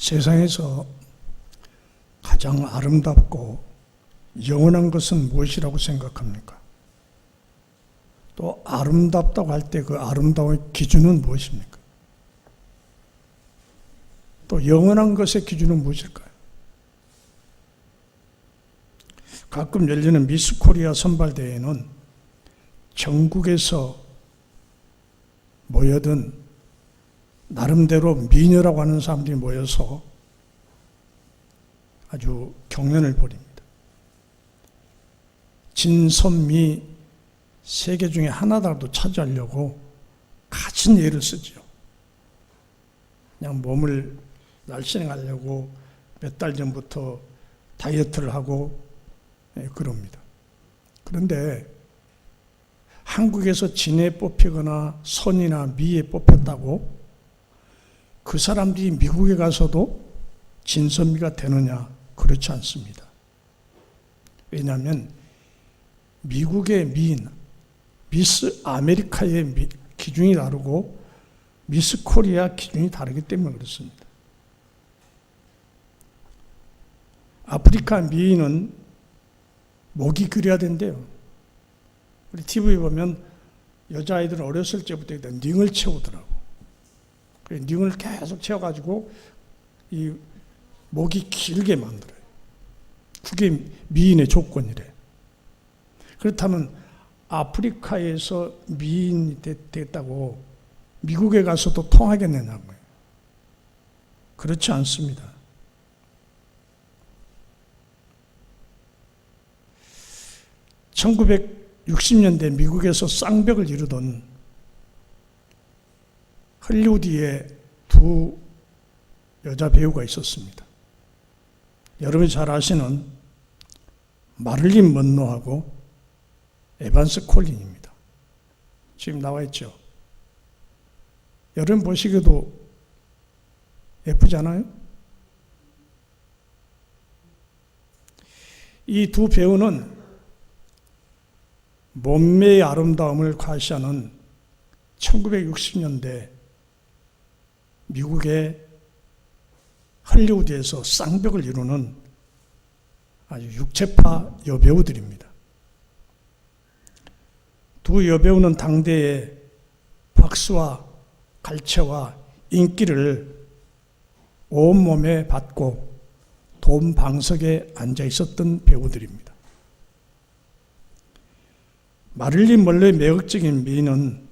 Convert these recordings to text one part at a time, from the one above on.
세상에서 가장 아름답고 영원한 것은 무엇이라고 생각합니까? 또 아름답다고 할 때 그 아름다움의 기준은 무엇입니까? 또 영원한 것의 기준은 무엇일까요? 가끔 열리는 미스 코리아 선발대회는 전국에서 모여든 나름대로 미녀라고 하는 사람들이 모여서 아주 경연을 벌입니다. 진선미 세 개 중에 하나라도 차지하려고 가진 예를 쓰죠. 그냥 몸을 날씬하려고 몇 달 전부터 다이어트를 하고 그럽니다. 그런데 한국에서 진에 뽑히거나 선이나 미에 뽑혔다고 그 사람들이 미국에 가서도 진선미가 되느냐? 그렇지 않습니다. 왜냐하면 미국의 미인, 미스 아메리카의 기준이 다르고 미스 코리아 기준이 다르기 때문에 그렇습니다. 아프리카 미인은 목이 그려야 된대요. 우리 TV에 보면 여자아이들은 어렸을 때부터 닝을 채우더라고. 닝을 계속 채워가지고 이 목이 길게 만들어요. 그게 미인의 조건이래. 그렇다면 아프리카에서 미인이 됐다고 미국에 가서도 통하겠느냐고요. 그렇지 않습니다. (1960년대) 미국에서 쌍벽을 이루던 헐리우드에 두 여자 배우가 있었습니다. 여러분이 잘 아시는 마릴린 먼로하고 에반스 콜린입니다. 지금 나와 있죠. 여러분 보시기에도 예쁘지 않아요? 이 두 배우는 몸매의 아름다움을 과시하는 1960년대 미국의 할리우드에서 쌍벽을 이루는 아주 육체파 여배우들입니다. 두 여배우는 당대의 박수와 갈채와 인기를 온몸에 받고 돈 방석에 앉아 있었던 배우들입니다. 마릴린 먼로의 매력적인 미인은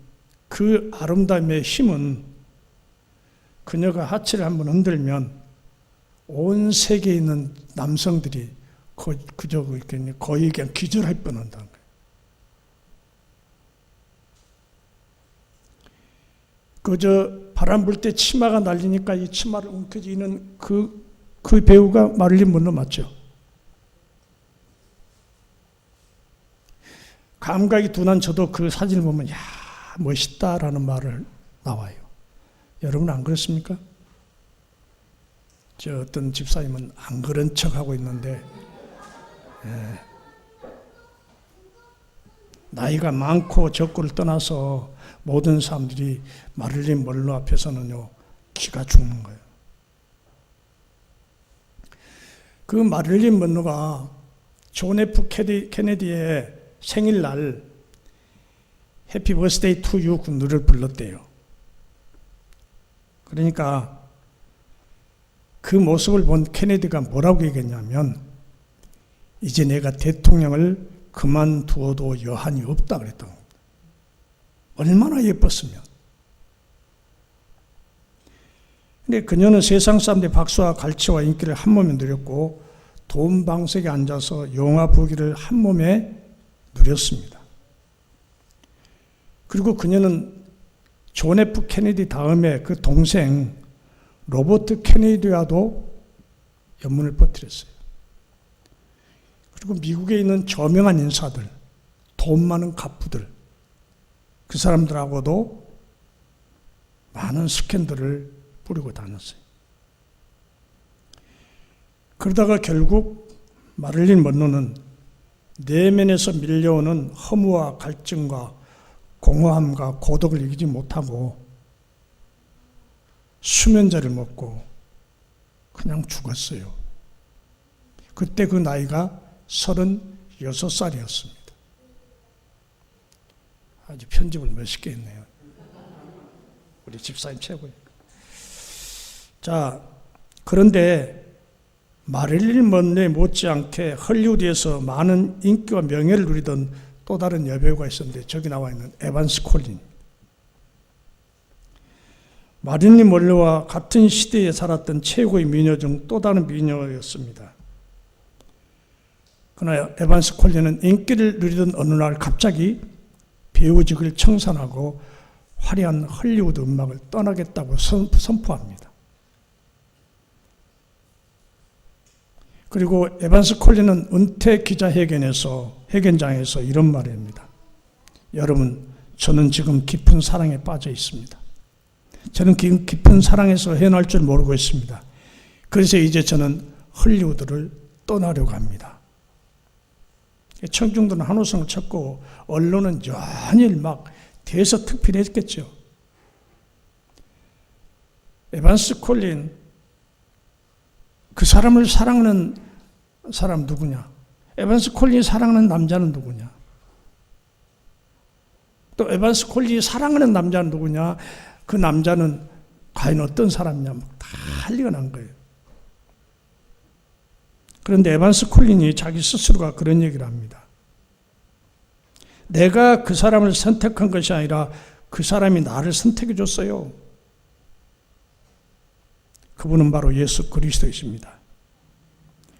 그 아름다움의 힘은 그녀가 하체를 한번 흔들면 온 세계에 있는 남성들이 그저 거의 그냥 기절할 뻔한다는 거예요. 그저 바람 불 때 치마가 날리니까 이 치마를 움켜쥐는 그 배우가 마릴린 먼로 맞죠? 감각이 둔한 저도 그 사진을 보면 야 멋있다라는 말을 나와요. 여러분 안 그렇습니까? 저 어떤 집사님은 안 그런 척하고 있는데 나이가 많고 적고를 떠나서 모든 사람들이 마릴린 먼로 앞에서는요 기가 죽는 거예요. 그 마릴린 먼로가 존 F 케네디의 생일날 해피 버스데이 투 유 그 노래를 불렀대요. 그러니까 그 모습을 본 케네디가 뭐라고 얘기했냐면 이제 내가 대통령을 그만두어도 여한이 없다 그랬던 겁니다. 얼마나 예뻤으면. 근데 그녀는 세상 사람들의 박수와 갈채와 인기를 한 몸에 누렸고 돈 방석에 앉아서 영화 보기를 한 몸에 누렸습니다. 그리고 그녀는 존 F 케네디 다음에 그 동생 로버트 케네디와도 연문을 퍼뜨렸어요. 그리고 미국에 있는 저명한 인사들, 돈 많은 갑부들, 그 사람들하고도 많은 스캔들을 뿌리고 다녔어요. 그러다가 결국 마릴린 먼로는 내면에서 밀려오는 허무와 갈증과 공허함과 고독을 이기지 못하고 수면제를 먹고 그냥 죽었어요. 그때 그 나이가 36살이었습니다. 아주 편집을 멋있게 했네요. 우리 집사님 최고예요. 자, 그런데 마릴린 먼로에 못지않게 헐리우드에서 많은 인기와 명예를 누리던 또 다른 여배우가 있었는데 저기 나와 있는 에반스 콜린. 마릴린 먼로와 같은 시대에 살았던 최고의 미녀 중 또 다른 미녀였습니다. 그러나 에반스 콜린은 인기를 누리던 어느 날 갑자기 배우직을 청산하고 화려한 헐리우드 음악을 떠나겠다고 선포합니다. 그리고 에반스 콜린은 은퇴 기자회견장에서 이런 말을 합니다. 여러분, 저는 지금 깊은 사랑에 빠져 있습니다. 저는 깊은 사랑에서 헤어날 줄 모르고 있습니다. 그래서 이제 저는 헐리우드를 떠나려고 합니다. 청중들은 한호성을 쳤고 언론은 연일 막 대서특필했겠죠. 에반스 콜린, 그 사람을 사랑하는 사람 누구냐? 에반스 콜린이 사랑하는 남자는 누구냐? 또 에반스 콜린이 사랑하는 남자는 누구냐? 그 남자는 과연 어떤 사람이냐? 다 난리가 난 거예요. 그런데 에반스 콜린이 자기 스스로가 그런 얘기를 합니다. 내가 그 사람을 선택한 것이 아니라 그 사람이 나를 선택해 줬어요. 그분은 바로 예수 그리스도이십니다.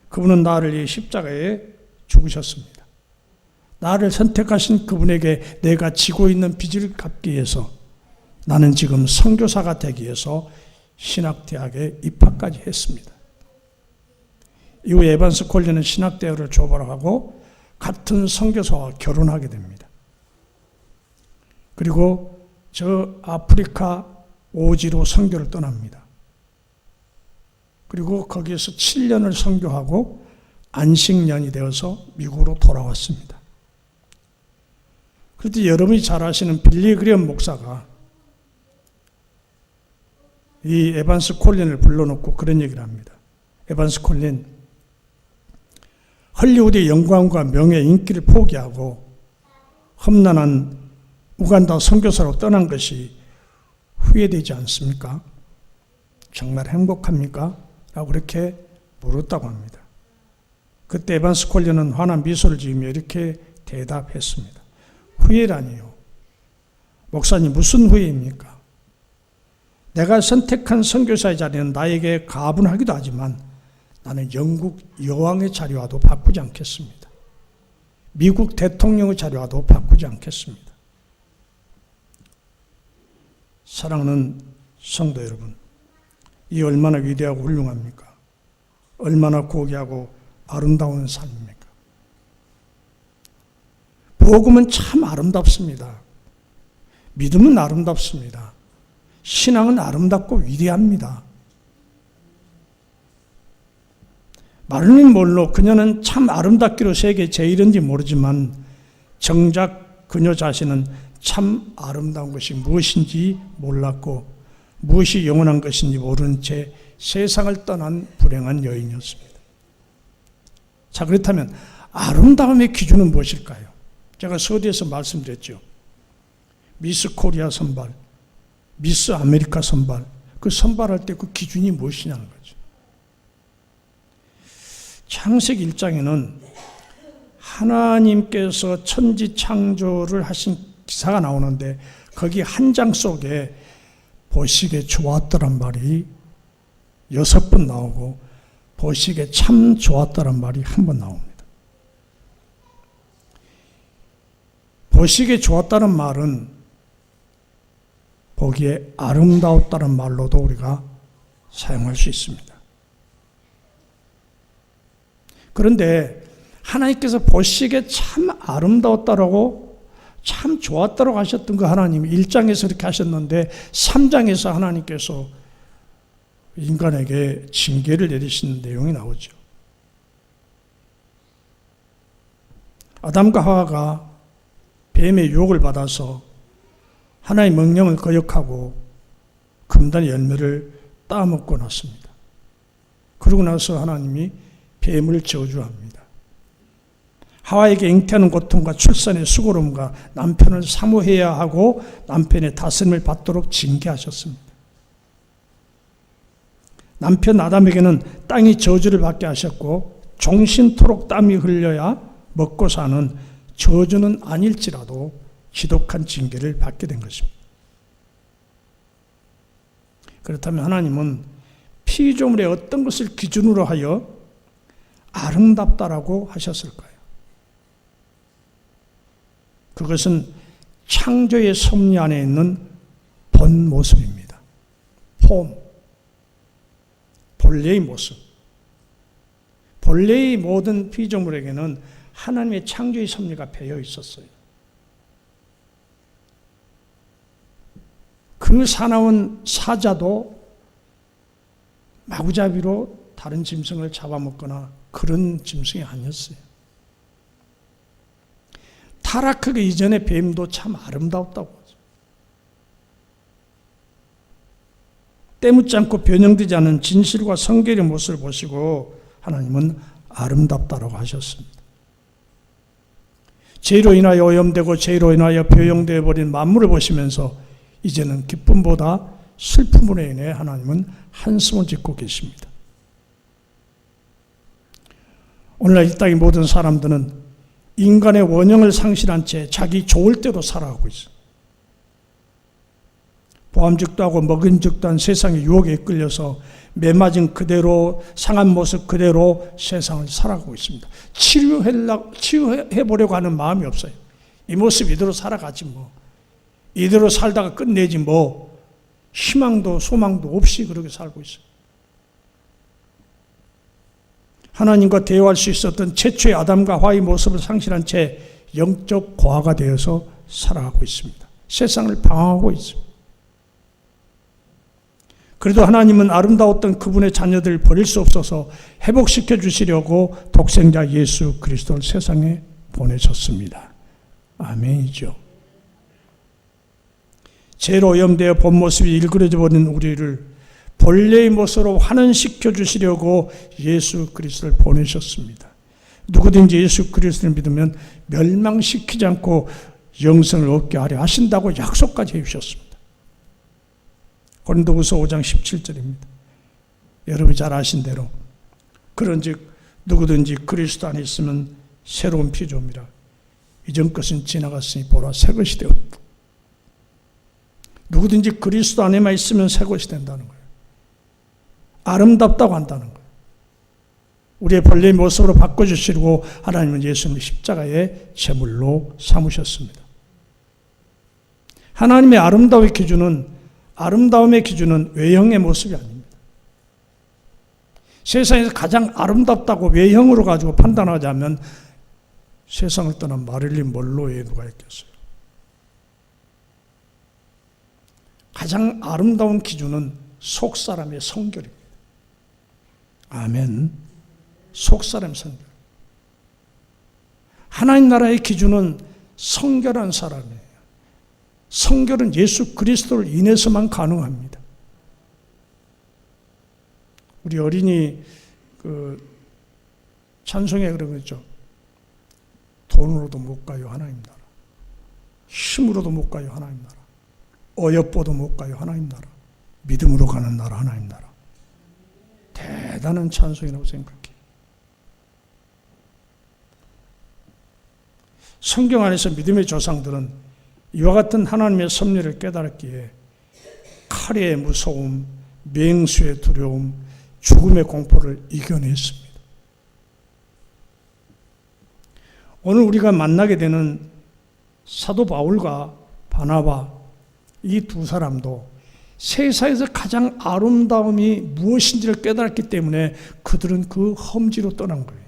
그분은 나를 위해 십자가에 죽으셨습니다. 나를 선택하신 그분에게 내가 지고 있는 빚을 갚기 위해서 나는 지금 선교사가 되기 위해서 신학대학에 입학까지 했습니다. 이후에 에반스 콜린은 신학대학을 졸업하고 같은 선교사와 결혼하게 됩니다. 그리고 저 아프리카 오지로 선교를 떠납니다. 그리고 거기에서 7년을 선교하고 안식년이 되어서 미국으로 돌아왔습니다. 그런데 여러분이 잘 아시는 빌리 그레엄 목사가 이 에반스 콜린을 불러놓고 그런 얘기를 합니다. 에반스 콜린, 헐리우드의 영광과 명예, 인기를 포기하고 험난한 우간다 선교사로 떠난 것이 후회되지 않습니까? 정말 행복합니까? 라고 그렇게 물었다고 합니다. 그때 에반스 콜린은 환한 미소를 지으며 이렇게 대답했습니다. 후회라니요. 목사님, 무슨 후회입니까? 내가 선택한 선교사의 자리는 나에게 가분하기도 하지만 나는 영국 여왕의 자리와도 바꾸지 않겠습니다. 미국 대통령의 자리와도 바꾸지 않겠습니다. 사랑하는 성도 여러분, 이 얼마나 위대하고 훌륭합니까? 얼마나 고귀하고 아름다운 삶입니까? 복음은 참 아름답습니다. 믿음은 아름답습니다. 신앙은 아름답고 위대합니다. 마릴린 먼로, 그녀는 참 아름답기로 세계 제일인지 모르지만 정작 그녀 자신은 참 아름다운 것이 무엇인지 몰랐고 무엇이 영원한 것인지 모르는 채 세상을 떠난 불행한 여인이었습니다. 자, 그렇다면 아름다움의 기준은 무엇일까요? 제가 서두에서 말씀드렸죠. 미스 코리아 선발, 미스 아메리카 선발, 그 선발할 때 그 기준이 무엇이냐는 거죠. 창세기 1장에는 하나님께서 천지 창조를 하신 기사가 나오는데 거기 한 장 속에 보시기에 좋았더란 말이 6번 나오고 보시기에 참 좋았더란 말이 한 번 나옵니다. 보시기에 좋았다는 말은 보기에 아름다웠다는 말로도 우리가 사용할 수 있습니다. 그런데 하나님께서 보시기에 참 아름다웠다라고 참 좋았다라고 하셨던 그 하나님이 1장에서 이렇게 하셨는데 3장에서 하나님께서 인간에게 징계를 내리시는 내용이 나오죠. 아담과 하와가 뱀의 유혹을 받아서 하나님의 명령을 거역하고 금단의 열매를 따먹고 났습니다. 그러고 나서 하나님이 뱀을 저주합니다. 하와에게 잉태하는 고통과 출산의 수고로움과 남편을 사모해야 하고 남편의 다스림을 받도록 징계하셨습니다. 남편 아담에게는 땅이 저주를 받게 하셨고 종신토록 땀이 흘려야 먹고 사는 저주는 아닐지라도 지독한 징계를 받게 된 것입니다. 그렇다면 하나님은 피조물의 어떤 것을 기준으로 하여 아름답다라고 하셨을까요? 그것은 창조의 섭리 안에 있는 본 모습입니다. 폼, 본래의 모습. 본래의 모든 피조물에게는 하나님의 창조의 섭리가 배어 있었어요. 그 사나운 사자도 마구잡이로 다른 짐승을 잡아먹거나 그런 짐승이 아니었어요. 타락하기 이전의 뱀도 참 아름다웠다고 하죠. 때묻지 않고 변형되지 않은 진실과 성결의 모습을 보시고 하나님은 아름답다라고 하셨습니다. 죄로 인하여 오염되고 죄로 인하여 변형되어 버린 만물을 보시면서 이제는 기쁨보다 슬픔으로 인해 하나님은 한숨을 짓고 계십니다. 오늘날 이 땅의 모든 사람들은 인간의 원형을 상실한 채 자기 좋을 대로 살아가고 있어요. 보암직도 하고 먹은직도 한 세상의 유혹에 이끌려서 매맞은 그대로 상한 모습 그대로 세상을 살아가고 있습니다. 치유해보려고 하는 마음이 없어요. 이 모습 이대로 살아가지 뭐. 이대로 살다가 끝내지 뭐. 희망도 소망도 없이 그렇게 살고 있어요. 하나님과 대화할 수 있었던 최초의 아담과 하와의 모습을 상실한 채 영적 고아가 되어서 살아가고 있습니다. 세상을 방황하고 있습니다. 그래도 하나님은 아름다웠던 그분의 자녀들을 버릴 수 없어서 회복시켜 주시려고 독생자 예수 그리스도를 세상에 보내셨습니다. 아멘이죠. 죄로 오염되어 본 모습이 일그러져 버린 우리를 본래의 모습으로 환원시켜 주시려고 예수 그리스도를 보내셨습니다. 누구든지 예수 그리스도를 믿으면 멸망시키지 않고 영생을 얻게 하려 하신다고 약속까지 해주셨습니다. 고린도후서 5장 17절입니다. 여러분이 잘 아신 대로 그런즉 누구든지 그리스도 안에 있으면 새로운 피조물이라 이전 것은 지나갔으니 보라 새 것이 되었다. 누구든지 그리스도 안에만 있으면 새 것이 된다는 거예요. 아름답다고 한다는 거예요. 우리의 본래의 모습으로 바꿔주시려고 하나님은 예수님을 십자가의 제물로 삼으셨습니다. 하나님의 아름다움의 기준은 외형의 모습이 아닙니다. 세상에서 가장 아름답다고 외형으로 가지고 판단하자면 세상을 떠난 마릴린 먼로에 누가 있겠어요. 가장 아름다운 기준은 속사람의 성결입니다. 아멘. 속사람 성결. 하나님 나라의 기준은 성결한 사람이에요. 성결은 예수 그리스도를 인해서만 가능합니다. 우리 어린이 찬송에 그런 거죠. 돈으로도 못 가요 하나님 나라. 힘으로도 못 가요 하나님 나라. 어여뻐도 못 가요 하나님 나라. 믿음으로 가는 나라 하나님 나라. 대단한 찬송이라고 생각해요. 성경 안에서 믿음의 조상들은 이와 같은 하나님의 섭리를 깨달았기에 칼의 무서움, 맹수의 두려움, 죽음의 공포를 이겨냈습니다. 오늘 우리가 만나게 되는 사도 바울과 바나바 이 두 사람도 세상에서 가장 아름다움이 무엇인지를 깨달았기 때문에 그들은 그 험지로 떠난 거예요.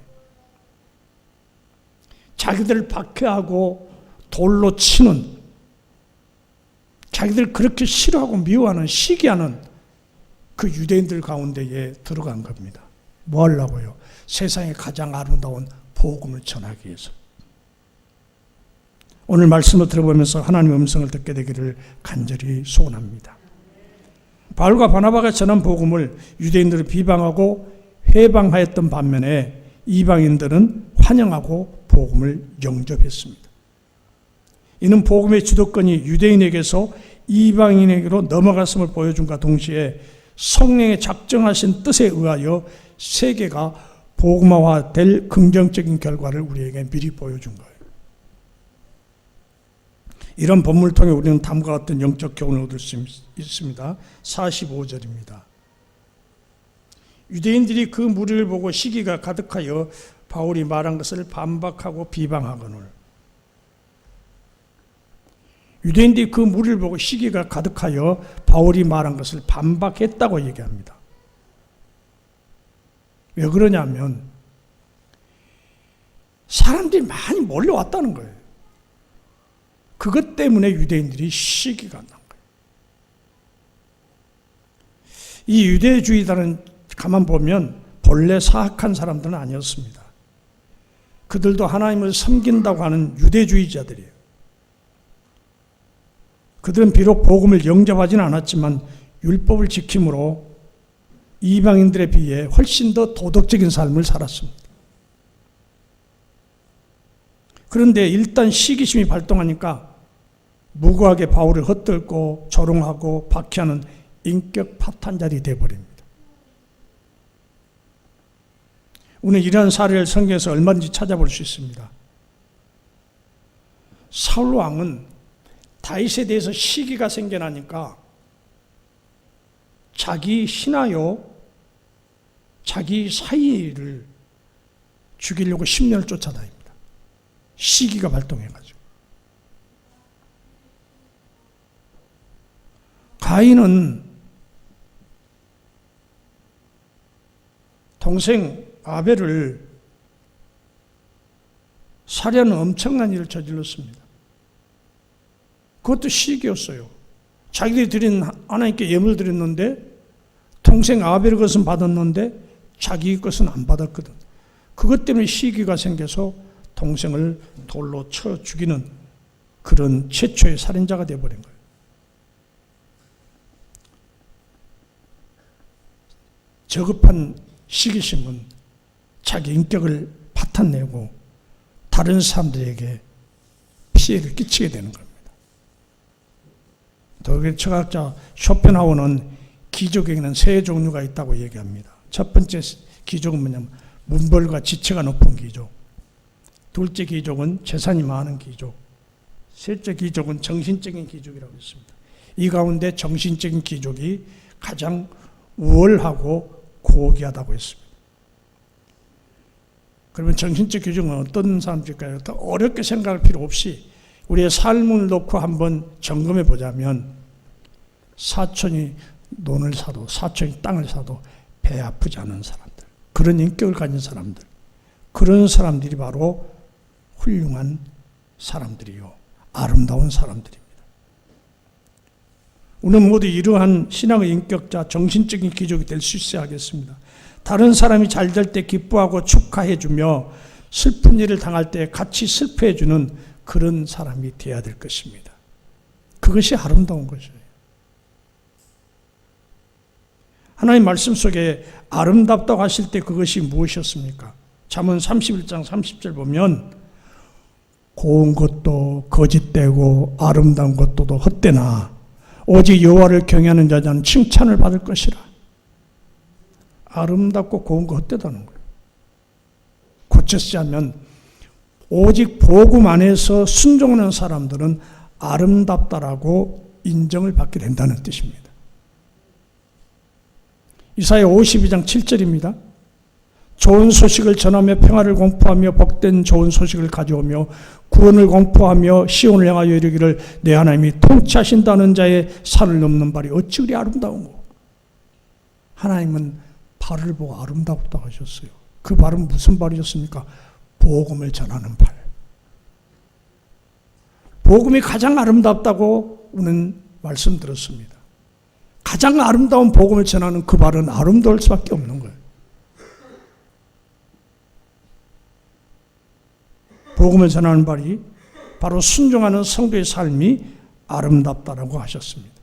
자기들을 박해하고 돌로 치는, 자기들 그렇게 싫어하고 미워하는, 시기하는 그 유대인들 가운데에 들어간 겁니다. 뭐 하려고요? 세상에 가장 아름다운 복음을 전하기 위해서. 오늘 말씀을 들어보면서 하나님의 음성을 듣게 되기를 간절히 소원합니다. 바울과 바나바가 전한 복음을 유대인들은 비방하고 회방하였던 반면에 이방인들은 환영하고 복음을 영접했습니다. 이는 복음의 주도권이 유대인에게서 이방인에게로 넘어갔음을 보여준과 동시에 성령의 작정하신 뜻에 의하여 세계가 복음화될 긍정적인 결과를 우리에게 미리 보여준 거예요. 이런 본문을 통해 우리는 다음과 같은 영적 교훈을 얻을 수 있습니다. 45절입니다. 유대인들이 그 무리를 보고 시기가 가득하여 바울이 말한 것을 반박하고 비방하거늘. 유대인들이 그 무리를 보고 시기가 가득하여 바울이 말한 것을 반박했다고 얘기합니다. 왜 그러냐면 사람들이 많이 몰려왔다는 거예요. 그것 때문에 유대인들이 시기가 난 거예요. 이 유대주의자는 가만 보면 본래 사악한 사람들은 아니었습니다. 그들도 하나님을 섬긴다고 하는 유대주의자들이에요. 그들은 비록 복음을 영접하지는 않았지만 율법을 지킴으로 이방인들에 비해 훨씬 더 도덕적인 삶을 살았습니다. 그런데 일단 시기심이 발동하니까 무고하게 바울을 헛들고 조롱하고 박해하는 인격 파탄자들이 되어버립니다. 우리는 이러한 사례를 성경에서 얼마든지 찾아볼 수 있습니다. 사울 왕은 다윗에 대해서 시기가 생겨나니까 자기 신하요, 자기 사이를 죽이려고 10년을 쫓아다닙니다. 시기가 발동해가지고. 가인은 동생 아벨을 살해하는 엄청난 일을 저질렀습니다. 그것도 시기였어요. 자기들이 드린 하나님께 예물을 드렸는데 동생 아벨의 것은 받았는데 자기 것은 안 받았거든. 그것 때문에 시기가 생겨서 동생을 돌로 쳐 죽이는 그런 최초의 살인자가 되어버린 거예요. 저급한 시기심은 자기 인격을 파탄내고 다른 사람들에게 피해를 끼치게 되는 겁니다. 독일 철학자 쇼펜하우어는 기족에게는 세 종류가 있다고 얘기합니다. 첫 번째 기족은 뭐냐면 문벌과 지체가 높은 기족, 둘째 기족은 재산이 많은 기족, 셋째 기족은 정신적인 기족이라고 했습니다. 이 가운데 정신적인 기족이 가장 우월하고 고귀하다고 했습니다. 그러면 정신적 기족은 어떤 사람들일까요? 더 어렵게 생각할 필요 없이 우리의 삶을 놓고 한번 점검해 보자면 사촌이 논을 사도 사촌이 땅을 사도 배 아프지 않은 사람들, 그런 인격을 가진 사람들, 그런 사람들이 바로 훌륭한 사람들이요, 아름다운 사람들입니다. 우리는 모두 이러한 신앙의 인격자, 정신적인 기족이 될 수 있어야 하겠습니다. 다른 사람이 잘 될 때 기뻐하고 축하해주며 슬픈 일을 당할 때 같이 슬퍼해주는 그런 사람이 되어야 될 것입니다. 그것이 아름다운 것이에요. 하나님 말씀 속에 아름답다고 하실 때 그것이 무엇이었습니까? 잠언 31장 30절 보면 고운 것도 거짓되고 아름다운 것도 헛되나 오직 여호와를 경외하는 자는 칭찬을 받을 것이라. 아름답고 고운 거 헛되다는 거예요. 고쳐쓰자면 오직 복음 안에서 순종하는 사람들은 아름답다라고 인정을 받게 된다는 뜻입니다. 이사야 52장 7절입니다. 좋은 소식을 전하며 평화를 공포하며 복된 좋은 소식을 가져오며 구원을 공포하며 시온을 향하여 이르기를 내 하나님이 통치하신다는 자의 산을 넘는 발이 어찌 그리 아름다운고. 하나님은 발을 보고 아름답다고 하셨어요. 그 발은 무슨 발이었습니까? 복음을 전하는 발. 복음이 가장 아름답다고 우리는 말씀드렸습니다. 가장 아름다운 복음을 전하는 그 발은 아름다울 수밖에 없는 거예요. 복음을 전하는 발이 바로 순종하는 성도의 삶이 아름답다라고 하셨습니다.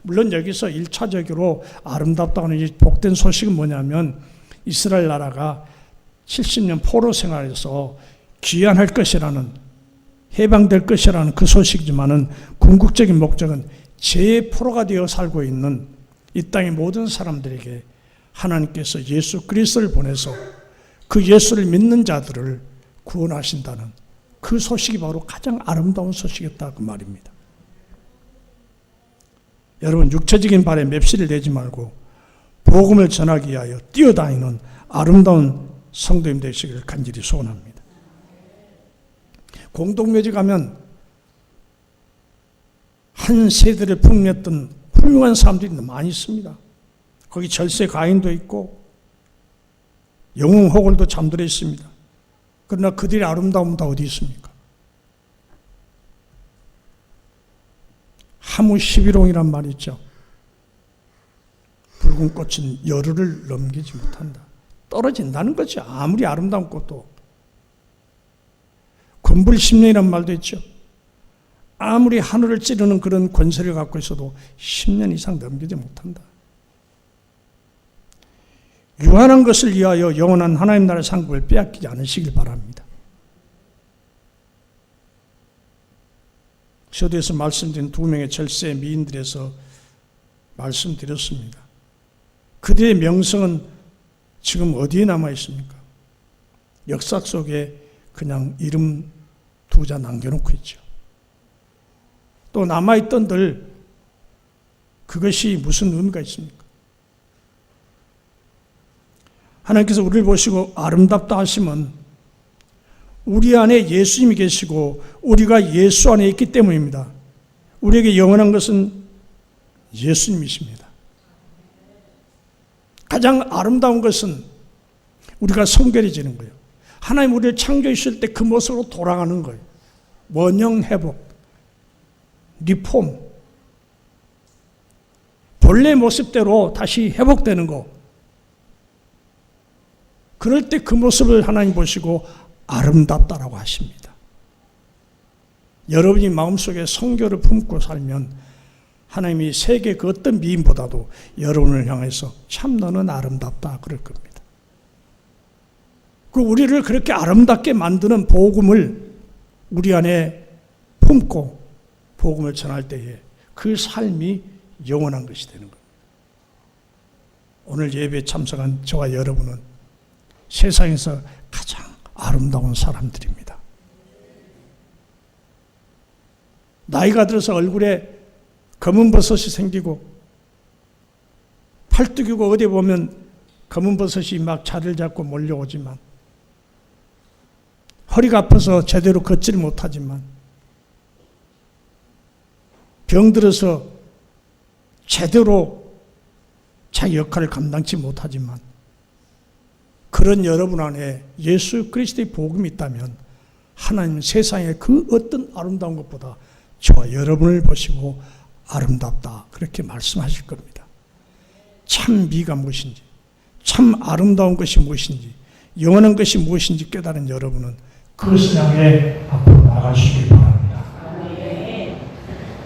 물론 여기서 1차적으로 아름답다고 하는 이 복된 소식은 뭐냐면 이스라엘 나라가 70년 포로 생활에서 귀환할 것이라는, 해방될 것이라는 그 소식이지만은 궁극적인 목적은 재포로가 되어 살고 있는 이 땅의 모든 사람들에게 하나님께서 예수 그리스도를 보내서 그 예수를 믿는 자들을 구원하신다는 그 소식이 바로 가장 아름다운 소식이었다 그 말입니다. 여러분, 육체적인 발에 맵시를 내지 말고 복음을 전하기 위하여 뛰어다니는 아름다운 성도님 되시기를 간절히 소원합니다. 공동묘지 가면 한 세대를 풍미했던 훌륭한 사람들이 많이 있습니다. 거기 절세 가인도 있고 영웅호걸도 잠들어 있습니다. 그러나 그들의 아름다움은 다 어디 있습니까? 하무 11홍이란 말이 있죠. 붉은 꽃은 열흘을 넘기지 못한다. 떨어진다는 거죠. 아무리 아름다운 꽃도. 권불 10년이란 말도 있죠. 아무리 하늘을 찌르는 그런 권세를 갖고 있어도 10년 이상 넘기지 못한다. 유한한 것을 위하여 영원한 하나님 나라의 상급을 빼앗기지 않으시길 바랍니다. 서두에서 말씀드린 두 명의 절세 미인들에서 말씀드렸습니다. 그들의 명성은 지금 어디에 남아 있습니까? 역사 속에 그냥 이름 두 자 남겨놓고 있죠. 또 남아있던들 그것이 무슨 의미가 있습니까? 하나님께서 우리를 보시고 아름답다 하시면 우리 안에 예수님이 계시고 우리가 예수 안에 있기 때문입니다. 우리에게 영원한 것은 예수님이십니다. 가장 아름다운 것은 우리가 성결해지는 거예요. 하나님 우리를 창조해 주실 때 그 모습으로 돌아가는 거예요. 원형 회복, 리폼, 본래 모습대로 다시 회복되는 거. 그럴 때 그 모습을 하나님 보시고 아름답다라고 하십니다. 여러분이 마음속에 성교를 품고 살면 하나님이 세계 그 어떤 미인보다도 여러분을 향해서 참 너는 아름답다 그럴 겁니다. 그 우리를 그렇게 아름답게 만드는 복음을 우리 안에 품고 복음을 전할 때에 그 삶이 영원한 것이 되는 겁니다. 오늘 예배에 참석한 저와 여러분은 세상에서 가장 아름다운 사람들입니다. 나이가 들어서 얼굴에 검은 버섯이 생기고 팔뚝이고 어디 보면 검은 버섯이 막 자리를 잡고 몰려오지만 허리가 아파서 제대로 걷지를 못하지만 병들어서 제대로 자기 역할을 감당치 못하지만 그런 여러분 안에 예수 그리스도의 복음이 있다면 하나님은 세상의 그 어떤 아름다운 것보다 저와 여러분을 보시고 아름답다 그렇게 말씀하실 겁니다. 참 미가 무엇인지, 참 아름다운 것이 무엇인지, 영원한 것이 무엇인지 깨달은 여러분은 그것을 향해 앞으로 나가시길